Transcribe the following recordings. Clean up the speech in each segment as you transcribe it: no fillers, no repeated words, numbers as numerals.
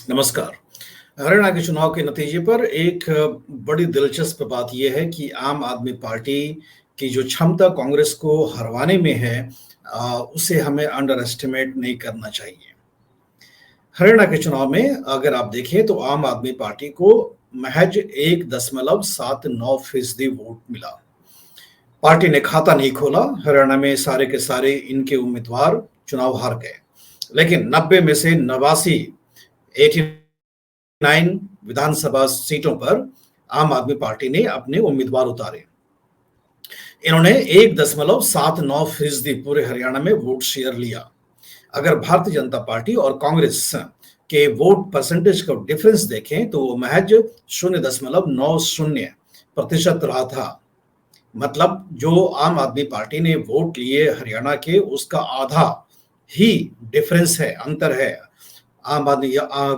नमस्कार। हरियाणा के चुनाव के नतीजे पर एक बड़ी दिलचस्प बात यह है कि आम आदमी पार्टी की जो क्षमता कांग्रेस को हरवाने में है उसे हमें अंडर एस्टिमेट नहीं करना चाहिए। हरियाणा के चुनाव में अगर आप देखें तो आम आदमी पार्टी को महज 1.79% वोट मिला। पार्टी ने खाता नहीं खोला, हरियाणा में सारे के सारे इनके उम्मीदवार चुनाव हार गए। लेकिन 90 में से 89 89 विधानसभा सीटों पर आम आदमी पार्टी ने अपने उम्मीदवार उतारे। इन्होंने 1.79% पूरे हरियाणा में वोट शेयर लिया। अगर भारतीय जनता पार्टी और कांग्रेस के वोट परसेंटेज का डिफरेंस देखें तो वो महज 0.90% रहा था। मतलब जो आम आदमी पार्टी ने वोट लिए हरियाणा के, उसका आधा ही डिफरेंस है, अंतर है आम आदमी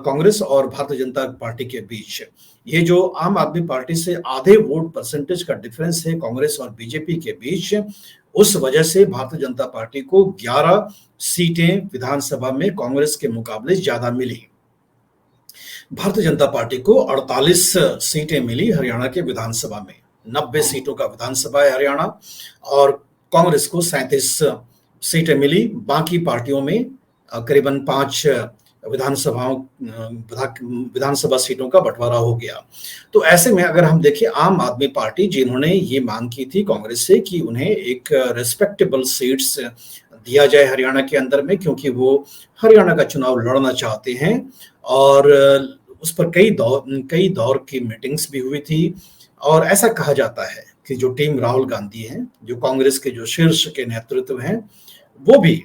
कांग्रेस और भारतीय जनता पार्टी के बीच। ये जो आम आदमी पार्टी से आधे वोट परसेंटेज का डिफरेंस है कांग्रेस और बीजेपी के बीच, उस वजह से भारतीय जनता पार्टी को 11 सीटें विधानसभा में कांग्रेस के मुकाबले ज्यादा मिली। भारतीय जनता पार्टी को 48 सीटें मिली हरियाणा के विधानसभा में। 90 सीटों का विधानसभा है हरियाणा, और कांग्रेस को 37 सीटें मिली। बाकी पार्टियों में करीबन 5 विधानसभा सीटों का बंटवारा हो गया। तो ऐसे में अगर हम देखें, आम आदमी पार्टी जिन्होंने ये मांग की थी कांग्रेस से कि उन्हें एक रिस्पेक्टेबल सीट्स दिया जाए हरियाणा के अंदर में, क्योंकि वो हरियाणा का चुनाव लड़ना चाहते हैं, और उस पर कई दौर की मीटिंग्स भी हुई थी। और ऐसा कहा जाता है कि जो टीम राहुल गांधी है, जो कांग्रेस के जो शीर्ष के नेतृत्व हैं, वो भी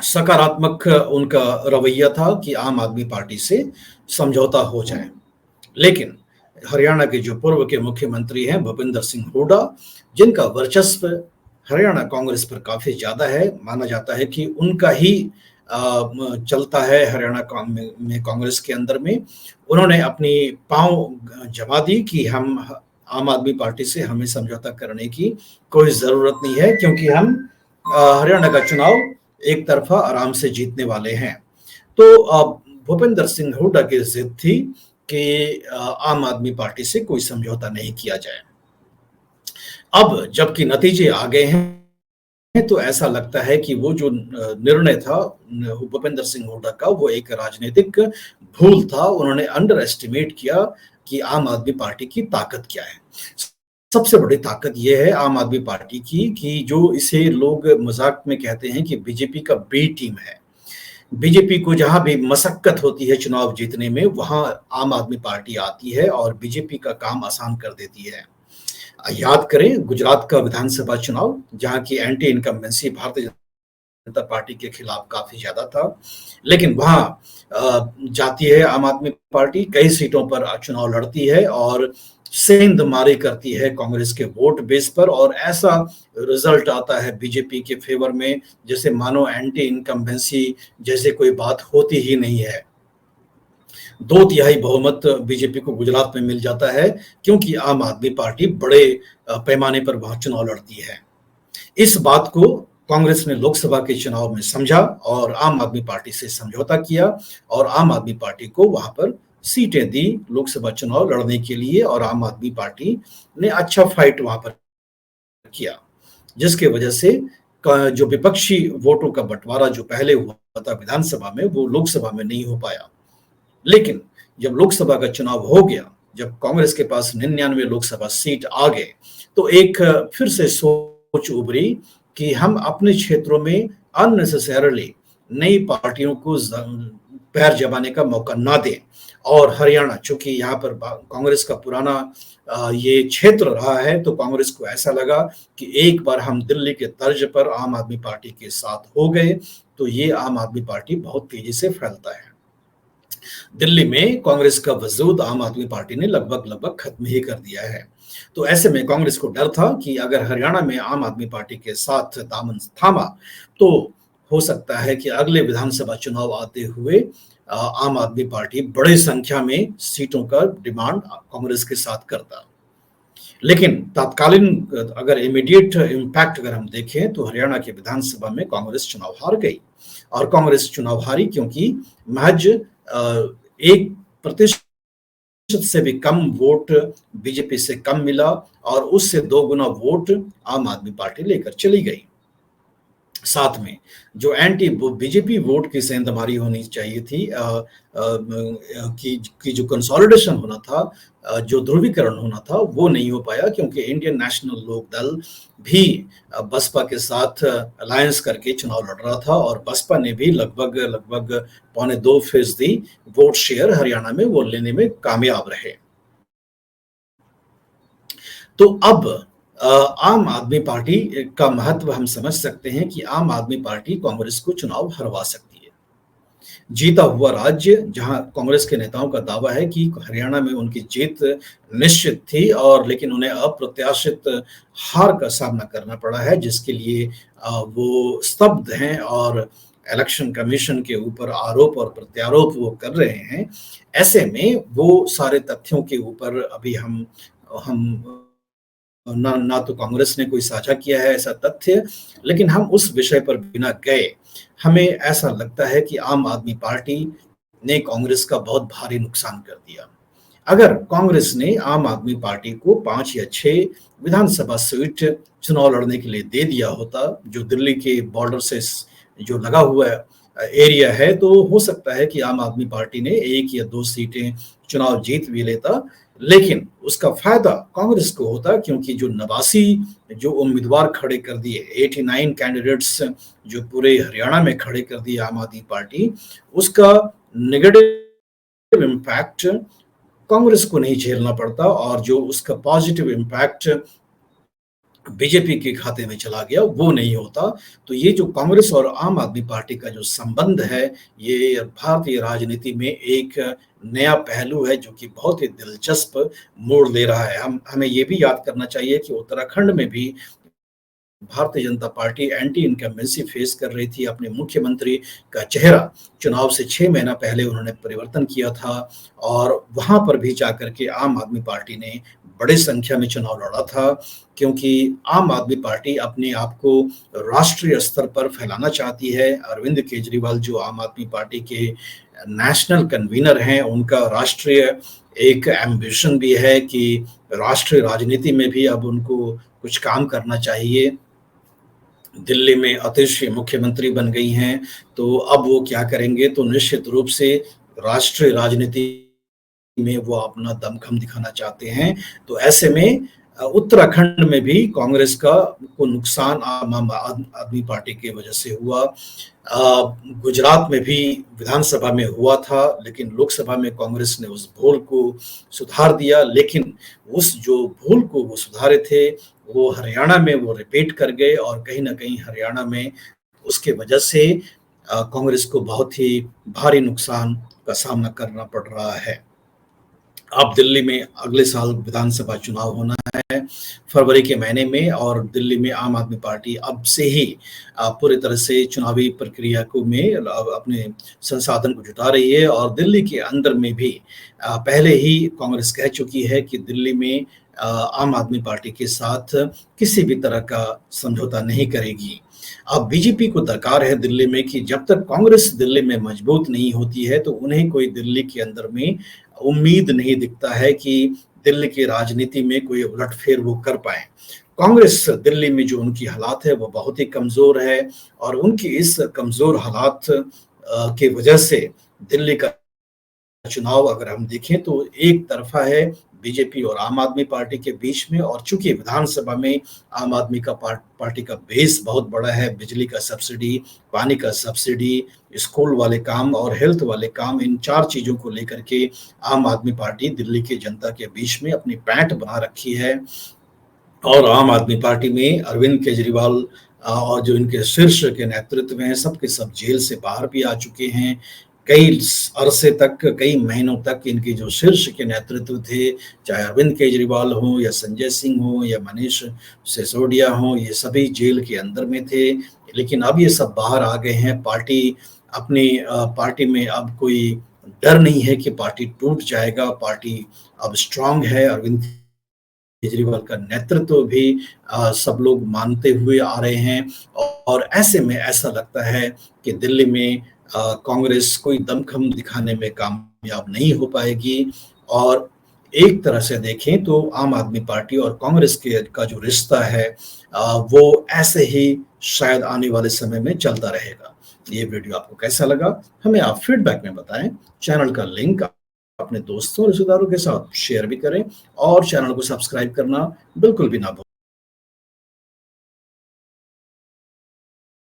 सकारात्मक उनका रवैया था कि आम आदमी पार्टी से समझौता हो जाए। लेकिन हरियाणा के जो पूर्व के मुख्यमंत्री हैं भूपेंद्र सिंह हुड्डा, जिनका वर्चस्व हरियाणा कांग्रेस पर काफी ज्यादा है, माना जाता है कि उनका ही चलता है हरियाणा में कांग्रेस के अंदर में, उन्होंने अपनी पांव जमा दी कि हम आम आदमी पार्टी से हमें समझौता करने की कोई जरूरत नहीं है, क्योंकि हम हरियाणा का चुनाव एक तरफा आराम से जीतने वाले हैं। तो भूपेंद्र सिंह हुड्डा की जिद थी कि आम आदमी पार्टी से कोई समझौता नहीं किया जाए। अब जबकि नतीजे आ गए हैं तो ऐसा लगता है कि वो जो निर्णय था भूपेंद्र सिंह हुड्डा का, वो एक राजनीतिक भूल था। उन्होंने अंडर एस्टिमेट किया कि आम आदमी पार्टी की ताकत क्या है। सबसे बड़ी ताकत यह है आम आदमी पार्टी की कि जो इसे लोग मजाक में कहते हैं कि बीजेपी का बी टीम है। बीजेपी को जहां भी मशक्कत होती है चुनाव जीतने में, वहां आम आदमी पार्टी आती है और बीजेपी का काम आसान कर देती है। याद करें गुजरात का विधानसभा चुनाव, जहां की anti incumbency Bharatiya Janata party के खिलाफ काफी ज्यादा था, लेकिन वहां जाती है आम आदमी पार्टी, कई सीटों पर चुनाव लड़ती है और सेंध मारी करती है कांग्रेस के वोट बेस पर, और ऐसा रिजल्ट आता है बीजेपी के फेवर में जैसे मानो एंटी इनकम्बेंसी जैसे कोई बात होती ही नहीं है। 2/3 बहुमत बीजेपी को गुजरात में मिल जाता है, क्योंकि आम आदमी पार्टी बड़े पैमाने पर वहां चुनाव लड़ती है। इस बात को कांग्रेस ने लोकसभा के चुनाव में समझा और आम आदमी पार्टी से समझौता किया, और आम आदमी पार्टी को वहां पर सीटें दी लोकसभा चुनाव लड़ने के लिए, और आम आदमी पार्टी ने अच्छा फाइट वहां पर किया, जिसके वजह से जो विपक्षी वोटों का बंटवारा जो पहले हुआ था विधानसभा में, वो लोकसभा में नहीं हो पाया। लेकिन जब लोकसभा का चुनाव हो गया, जब कांग्रेस के पास 99 लोकसभा सीट आ गए, तो एक फिर से सोच उभरी कि हम अपने क्षेत्रों में अननेसेसरली नई पार्टियों को पैर जमाने का मौका ना दें। और हरियाणा, चूंकि यहाँ पर कांग्रेस का पुराना ये क्षेत्र रहा है, तो कांग्रेस को ऐसा लगा कि एक बार हम दिल्ली के तर्ज पर आम आदमी पार्टी के साथ हो गए तो ये आम आदमी पार्टी बहुत तेजी से फैलता है। दिल्ली में कांग्रेस का वजूद आम आदमी पार्टी ने लगभग खत्म ही कर दिया है। तो ऐसे में कांग्रेस को डर था कि अगर हरियाणा में आम आदमी पार्टी के साथ दामन थामा, तो हो सकता है कि अगले विधानसभा चुनाव आते हुए आम आदमी पार्टी बड़ी संख्या में सीटों का डिमांड कांग्रेस के साथ करता। लेकिन तात्कालीन अगर इमीडिएट इम्पैक्ट अगर हम देखें तो हरियाणा के विधानसभा में कांग्रेस चुनाव हार गई, और कांग्रेस चुनाव हारी क्योंकि महज 1% से भी कम वोट बीजेपी से कम मिला और उससे 2 गुना वोट आम आदमी पार्टी लेकर चली गई। साथ में जो एंटी बीजेपी वोट की सेंधमारी होनी चाहिए थी, कि जो कंसोलिडेशन होना था, जो ध्रुवीकरण होना था, वो नहीं हो पाया क्योंकि इंडियन नेशनल लोक दल भी बसपा के साथ अलायंस करके चुनाव लड़ रहा था और बसपा ने भी लगभग लगभग 2.25% वोट शेयर हरियाणा में वो लेने में कामयाब रहे। तो अब आम आदमी पार्टी का महत्व हम समझ सकते हैं कि आम आदमी पार्टी कांग्रेस को चुनाव हरवा सकती है। जीता हुआ राज्य, जहां कांग्रेस के नेताओं का दावा है कि हरियाणा में उनकी जीत निश्चित थी और लेकिन उन्हें अप्रत्याशित हार का सामना करना पड़ा है, जिसके लिए वो स्तब्ध हैं और इलेक्शन कमीशन के ऊपर आरोप और प्रत्यारोप वो कर रहे हैं। ऐसे में वो सारे तथ्यों के ऊपर अभी हम ना तो कांग्रेस ने कोई साझा किया है ऐसा तथ्य, लेकिन हम उस विषय पर बिना गए, हमें ऐसा लगता है कि आम आदमी पार्टी ने कांग्रेस का बहुत भारी नुकसान कर दिया। अगर कांग्रेस ने आम आदमी पार्टी को 5 या 6 विधानसभा सीट चुनाव लड़ने के लिए दे दिया होता, जो दिल्ली के बॉर्डर से जो लगा हुआ एरिया है, तो हो सकता है कि आम आदमी पार्टी ने 1 या 2 सीटें चुनाव जीत भी लेता, लेकिन उसका फायदा कांग्रेस को होता क्योंकि जो 89 जो उम्मीदवार खड़े कर दिए, 89 कैंडिडेट्स जो पूरे हरियाणा में खड़े कर दिए आम आदमी पार्टी, उसका नेगेटिव इम्पैक्ट कांग्रेस को नहीं झेलना पड़ता और जो उसका पॉजिटिव इम्पैक्ट बीजेपी के खाते में चला गया वो नहीं होता। तो ये जो कांग्रेस और आम आदमी पार्टी का जो संबंध है, ये भारतीय राजनीति में एक नया पहलू है जो कि बहुत ही दिलचस्प मोड़ ले रहा है। हमें ये भी याद करना चाहिए कि उत्तराखंड में भी Bharatiya Janata party anti incumbency face कर रही थी। अपने मुख्यमंत्री का चेहरा चुनाव से 6 महीना पहले उन्होंने परिवर्तन किया था और वहां पर भी जाकर के आम आदमी पार्टी ने बड़ी संख्या में चुनाव लड़ा था, क्योंकि आम आदमी पार्टी अपने आप को राष्ट्रीय स्तर पर फैलाना चाहती है। अरविंद केजरीवाल जो आम आदमी पार्टी के नेशनल कन्वीनर हैं, उनका राष्ट्रीय एक एम्बिशन भी है कि राष्ट्रीय राजनीति में भी अब उनको कुछ काम करना चाहिए। दिल्ली में अतिश मुख्यमंत्री बन गई हैं, तो अब वो क्या करेंगे, तो निश्चित रूप से राष्ट्रीय राजनीति में वो अपना दमखम दिखाना चाहते हैं। तो ऐसे में उत्तराखंड में भी कांग्रेस का को नुकसान आम आदमी पार्टी की वजह से हुआ। गुजरात में भी विधानसभा में हुआ था, लेकिन लोकसभा में कांग्रेस ने उस भूल को सुधार दिया, लेकिन उस जो भूल को वो सुधारे थे वो हरियाणा में वो रिपीट कर गए और कहीं ना कहीं हरियाणा में उसके वजह से कांग्रेस को बहुत ही भारी नुकसान का सामना करना पड़ रहा है। अब दिल्ली में अगले साल विधानसभा चुनाव होना है फरवरी के महीने में, और दिल्ली में आम आदमी पार्टी अब से ही पूरी तरह से चुनावी प्रक्रिया को में अपने संसाधन को जुटा रही है और दिल्ली के अंदर में भी पहले ही कांग्रेस कह चुकी है कि दिल्ली में आम आदमी पार्टी के साथ किसी भी तरह का समझौता नहीं करेगी। अब बीजेपी को दरकार है दिल्ली में कि जब तक कांग्रेस दिल्ली में मजबूत नहीं होती है तो उन्हें कोई दिल्ली के अंदर में उम्मीद नहीं दिखता है कि दिल्ली की राजनीति में कोई उलटफेर वो कर पाए। कांग्रेस दिल्ली में जो उनकी हालात है वो बहुत ही कमजोर है और उनकी इस कमजोर हालात के वजह से दिल्ली का चुनाव अगर हम देखें तो एक तरफा है बीजेपी और आम आदमी पार्टी के बीच में, और चूंकि विधानसभा में आम आदमी का पार्टी का बेस बहुत बड़ा है, बिजली का सब्सिडी, पानी का सब्सिडी, स्कूल वाले काम और हेल्थ वाले काम, इन 4 चीजों को लेकर के आम आदमी पार्टी दिल्ली की जनता के बीच में अपनी पैंठ बना रखी है। और आम आदमी पार्टी में अरविंद केजरीवाल और जो इनके शीर्ष के नेतृत्व में है, सब के सब जेल से बाहर भी आ चुके हैं। कई अरसे तक, कई महीनों तक इनके जो शीर्ष के नेतृत्व थे, चाहे अरविंद केजरीवाल हो या संजय सिंह हो या मनीष सिसोदिया हो, ये सभी जेल के अंदर में थे। लेकिन अब ये सब बाहर आ गए हैं। पार्टी में अब कोई डर नहीं है कि पार्टी टूट जाएगा। पार्टी अब स्ट्रांग है। अरविंद केजरीवाल का नेतृत्व भी सब लोग मानते हुए आ रहे हैं और ऐसे में ऐसा लगता है कि दिल्ली में कांग्रेस कोई दमखम दिखाने में कामयाब नहीं हो पाएगी और एक तरह से देखें तो आम आदमी पार्टी और कांग्रेस के का जो रिश्ता है वो ऐसे ही शायद आने वाले समय में चलता रहेगा। ये वीडियो आपको कैसा लगा हमें आप फीडबैक में बताएं। चैनल का लिंक अपने दोस्तों और रिश्तेदारों के साथ शेयर भी करें और चैनल को सब्सक्राइब करना बिल्कुल भी ना भूलें।